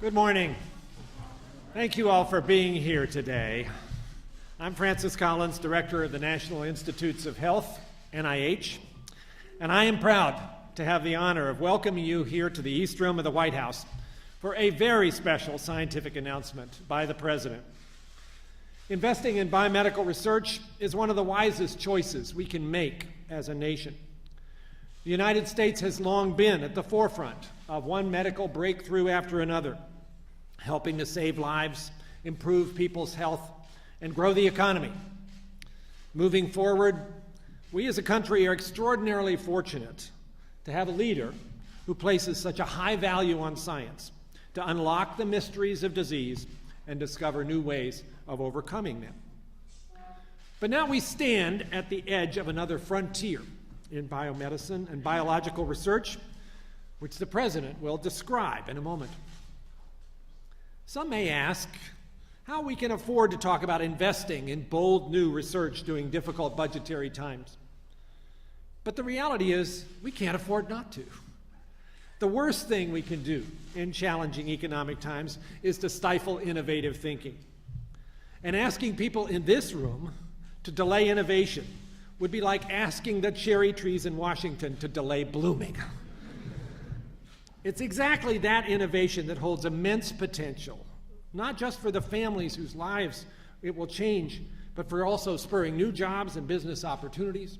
Good morning. Thank you all for being here today. I'm Francis Collins, Director of the National Institutes of Health, NIH, and I am proud to have the honor of welcoming you here to the East Room of the White House for a very special scientific announcement by the President. Investing in biomedical research is one of the wisest choices we can make as a nation. The United States has long been at the forefront of one medical breakthrough after another, helping to save lives, improve people's health, and grow the economy. Moving forward, we as a country are extraordinarily fortunate to have a leader who places such a high value on science to unlock the mysteries of disease and discover new ways of overcoming them. But now we stand at the edge of another frontier in biomedicine and biological research, which the President will describe in a moment. Some may ask how we can afford to talk about investing in bold new research during difficult budgetary times. But the reality is we can't afford not to. The worst thing we can do in challenging economic times is to stifle innovative thinking. And asking people in this room to delay innovation would be like asking the cherry trees in Washington to delay blooming. It's exactly that innovation that holds immense potential, not just for the families whose lives it will change, but for also spurring new jobs and business opportunities.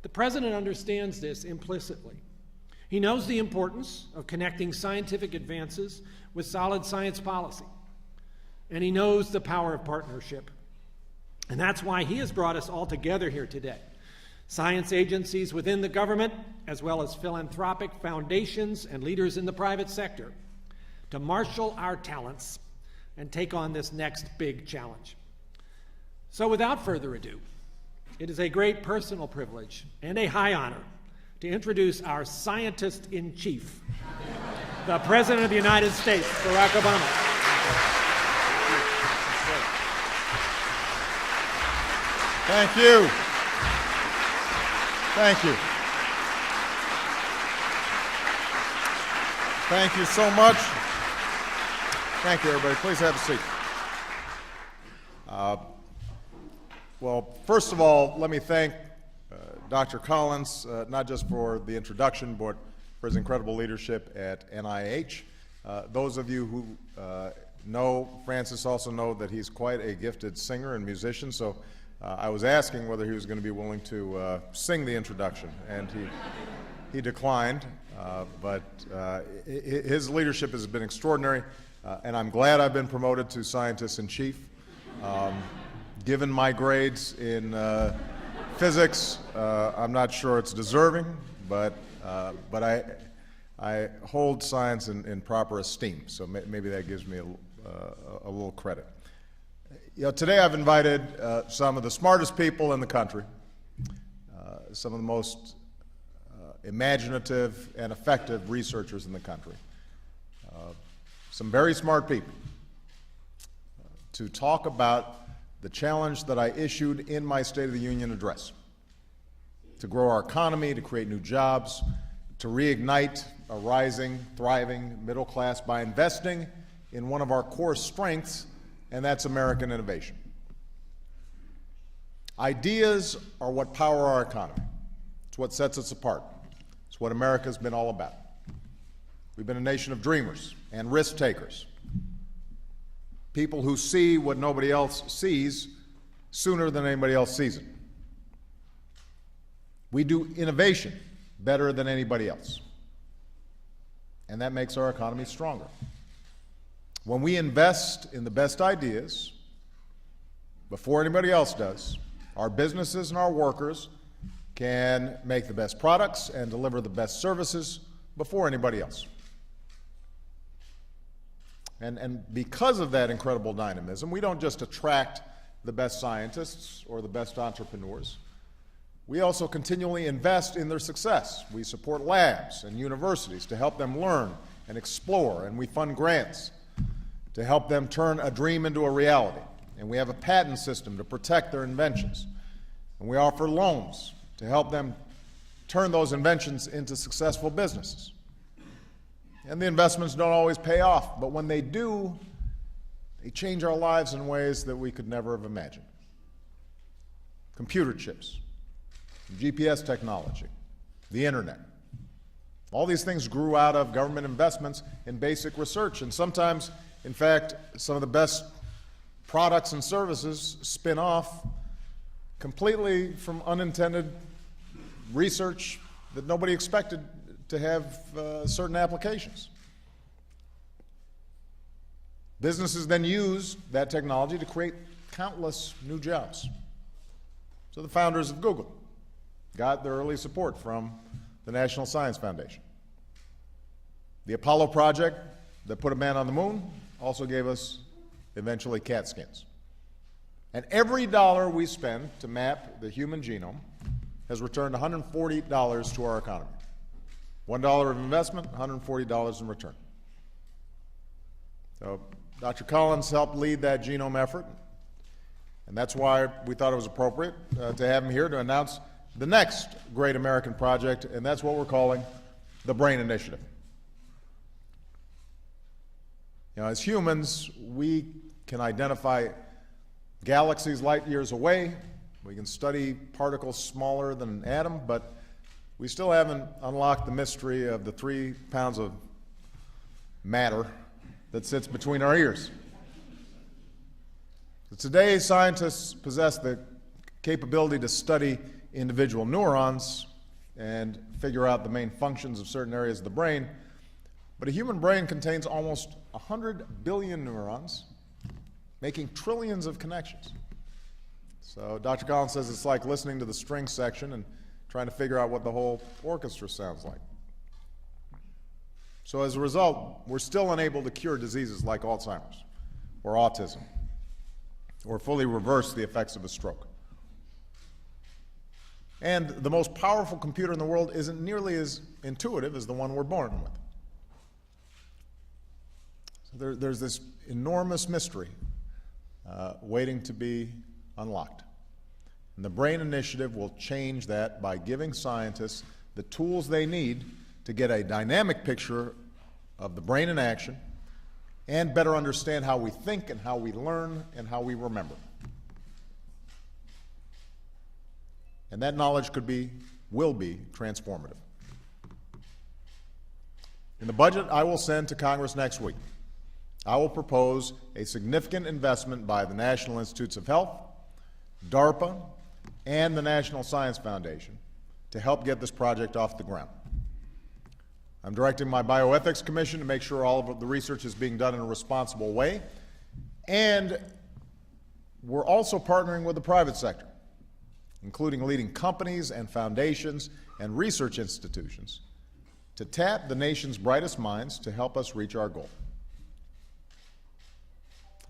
The President understands this implicitly. He knows the importance of connecting scientific advances with solid science policy, and he knows the power of partnership. And that's why he has brought us all together here today. Science agencies within the government, as well as philanthropic foundations and leaders in the private sector, to marshal our talents and take on this next big challenge. So without further ado, it is a great personal privilege and a high honor to introduce our scientist-in-chief, the President of the United States, Barack Obama. Thank you. Thank you. Thank you so much. Thank you, everybody. Please have a seat. Well, first of all, let me thank Dr. Collins, not just for the introduction, but for his incredible leadership at NIH. Those of you who know Francis also know that he's quite a gifted singer and musician, so I was asking whether he was going to be willing to sing the introduction, and he declined, but his leadership has been extraordinary, and I'm glad I've been promoted to scientist-in-chief. Given my grades in physics, I'm not sure it's deserving, but I hold science in proper esteem, so maybe that gives me a little credit. You know, today I've invited some of the smartest people in the country, some of the most imaginative and effective researchers in the country, some very smart people, to talk about the challenge that I issued in my State of the Union address: to grow our economy, to create new jobs, to reignite a rising, thriving middle class by investing in one of our core strengths, and that's American innovation. Ideas are what power our economy. It's what sets us apart. It's what America's been all about. We've been a nation of dreamers and risk takers, people who see what nobody else sees sooner than anybody else sees it. We do innovation better than anybody else, and that makes our economy stronger. When we invest in the best ideas before anybody else does, our businesses and our workers can make the best products and deliver the best services before anybody else. And because of that incredible dynamism, we don't just attract the best scientists or the best entrepreneurs. We also continually invest in their success. We support labs and universities to help them learn and explore, and we fund grants to help them turn a dream into a reality. And we have a patent system to protect their inventions. And we offer loans to help them turn those inventions into successful businesses. And the investments don't always pay off, but when they do, they change our lives in ways that we could never have imagined. Computer chips, GPS technology, the internet. All these things grew out of government investments in basic research, and sometimes, in fact, some of the best products and services spin off completely from unintended research that nobody expected to have certain applications. Businesses then use that technology to create countless new jobs. So the founders of Google got their early support from the National Science Foundation. The Apollo project that put a man on the moon also gave us, eventually, CAT scans. And every dollar we spend to map the human genome has returned $140 to our economy. $1 of investment, $140 in return. So Dr. Collins helped lead that genome effort, and that's why we thought it was appropriate to have him here to announce the next great American project, and that's what we're calling the Brain Initiative. You know, as humans, we can identify galaxies light years away. We can study particles smaller than an atom, but we still haven't unlocked the mystery of the 3 pounds of matter that sits between our ears. So today, scientists possess the capability to study individual neurons and figure out the main functions of certain areas of the brain, but a human brain contains almost 100 billion neurons, making trillions of connections. So Dr. Collins says it's like listening to the string section and trying to figure out what the whole orchestra sounds like. So as a result, we're still unable to cure diseases like Alzheimer's or autism or fully reverse the effects of a stroke. And the most powerful computer in the world isn't nearly as intuitive as the one we're born with. So there's this enormous mystery waiting to be unlocked. And the Brain Initiative will change that by giving scientists the tools they need to get a dynamic picture of the brain in action and better understand how we think and how we learn and how we remember. And that knowledge will be transformative. In the budget I will send to Congress next week, I will propose a significant investment by the National Institutes of Health, DARPA, and the National Science Foundation to help get this project off the ground. I'm directing my Bioethics Commission to make sure all of the research is being done in a responsible way, and we're also partnering with the private sector, including leading companies and foundations and research institutions, to tap the nation's brightest minds to help us reach our goal.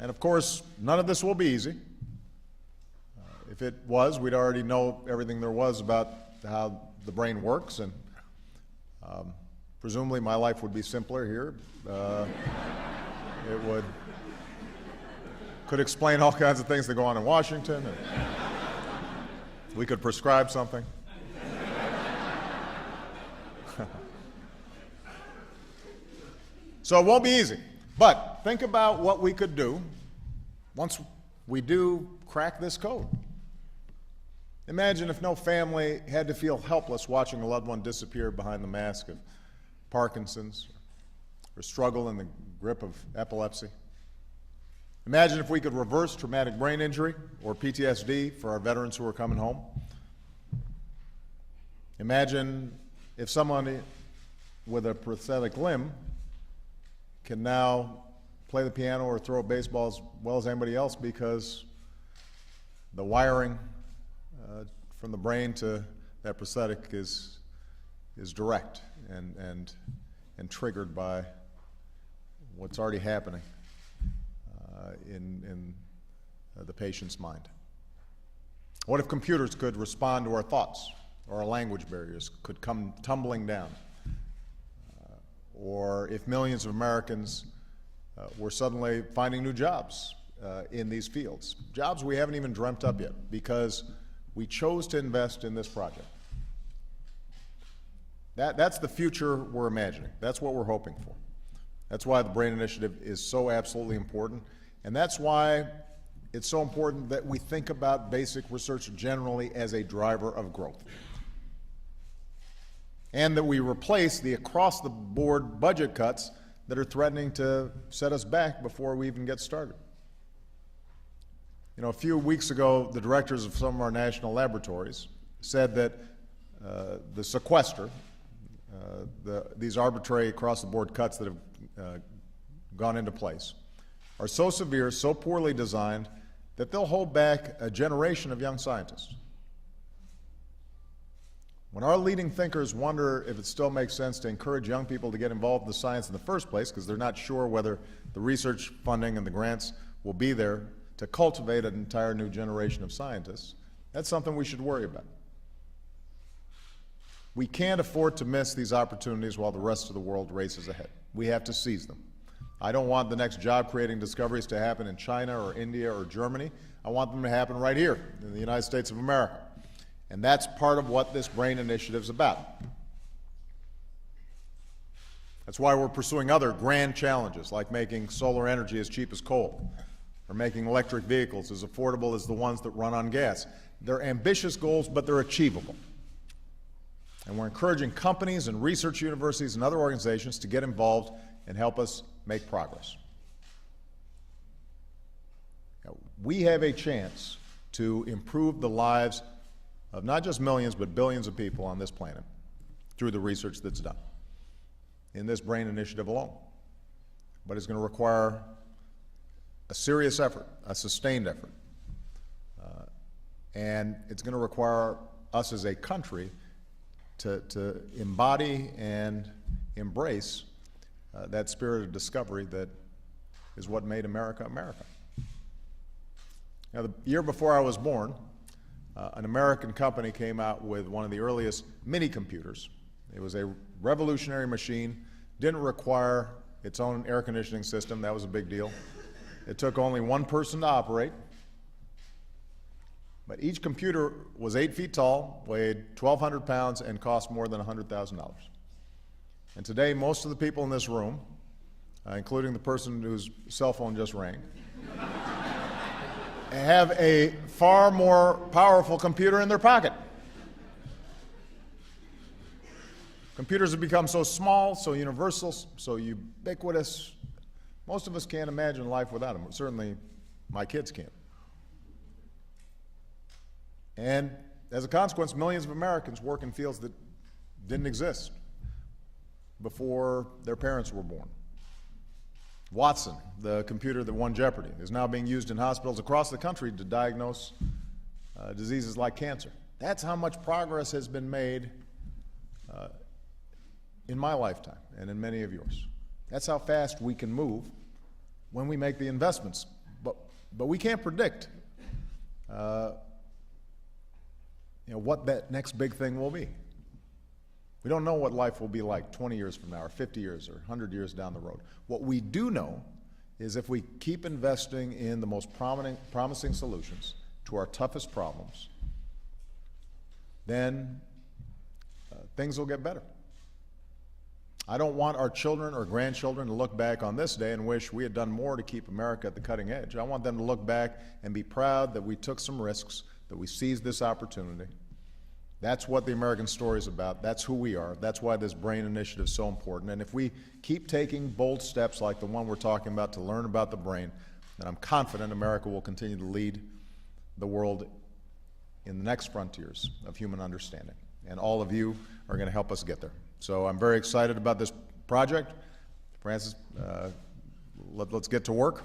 And of course, none of this will be easy. If it was, we'd already know everything there was about how the brain works, and presumably my life would be simpler here. It could explain all kinds of things that go on in Washington, and we could prescribe something. So it won't be easy, but think about what we could do once we do crack this code. Imagine if no family had to feel helpless watching a loved one disappear behind the mask of Parkinson's or struggle in the grip of epilepsy. Imagine if we could reverse traumatic brain injury or PTSD for our veterans who are coming home. Imagine if someone with a prosthetic limb can now play the piano or throw a baseball as well as anybody else because the wiring from the brain to that prosthetic is direct and triggered by what's already happening in the patient's mind. What if computers could respond to our thoughts, or our language barriers could come tumbling down? Or if millions of Americans were suddenly finding new jobs in these fields, jobs we haven't even dreamt up yet because we chose to invest in this project. That's the future we're imagining. That's what we're hoping for. That's why the BRAIN Initiative is so absolutely important, and that's why it's so important that we think about basic research generally as a driver of growth, and that we replace the across-the-board budget cuts that are threatening to set us back before we even get started. You know, a few weeks ago, the directors of some of our national laboratories said that the sequester, these arbitrary across-the-board cuts that have gone into place, are so severe, so poorly designed, that they'll hold back a generation of young scientists. When our leading thinkers wonder if it still makes sense to encourage young people to get involved in the science in the first place because they're not sure whether the research funding and the grants will be there to cultivate an entire new generation of scientists, that's something we should worry about. We can't afford to miss these opportunities while the rest of the world races ahead. We have to seize them. I don't want the next job-creating discoveries to happen in China or India or Germany. I want them to happen right here in the United States of America. And that's part of what this BRAIN Initiative is about. That's why we're pursuing other grand challenges, like making solar energy as cheap as coal, or making electric vehicles as affordable as the ones that run on gas. They're ambitious goals, but they're achievable. And we're encouraging companies and research universities and other organizations to get involved and help us make progress. Now, we have a chance to improve the lives of not just millions, but billions of people on this planet through the research that's done in this BRAIN Initiative alone. But it's going to require a serious effort, a sustained effort. And it's going to require us as a country to embody and embrace that spirit of discovery that is what made America America. Now, the year before I was born, an American company came out with one of the earliest mini-computers. It was a revolutionary machine, didn't require its own air conditioning system. That was a big deal. It took only one person to operate. But each computer was 8 feet tall, weighed 1,200 pounds, and cost more than $100,000. And today, most of the people in this room, including the person whose cell phone just rang, have a far more powerful computer in their pocket. Computers have become so small, so universal, so ubiquitous, most of us can't imagine life without them. Certainly, my kids can't. And as a consequence, millions of Americans work in fields that didn't exist before their parents were born. Watson, the computer that won Jeopardy, is now being used in hospitals across the country to diagnose diseases like cancer. That's how much progress has been made in my lifetime and in many of yours. That's how fast we can move when we make the investments. But we can't predict what that next big thing will be. We don't know what life will be like 20 years from now, or 50 years, or 100 years down the road. What we do know is if we keep investing in the most promising solutions to our toughest problems, then things will get better. I don't want our children or grandchildren to look back on this day and wish we had done more to keep America at the cutting edge. I want them to look back and be proud that we took some risks, that we seized this opportunity. That's what the American story is about. That's who we are. That's why this BRAIN Initiative is so important. And if we keep taking bold steps like the one we're talking about to learn about the brain, then I'm confident America will continue to lead the world in the next frontiers of human understanding. And all of you are going to help us get there. So I'm very excited about this project. Francis, let's get to work.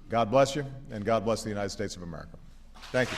God bless you, and God bless the United States of America. Thank you.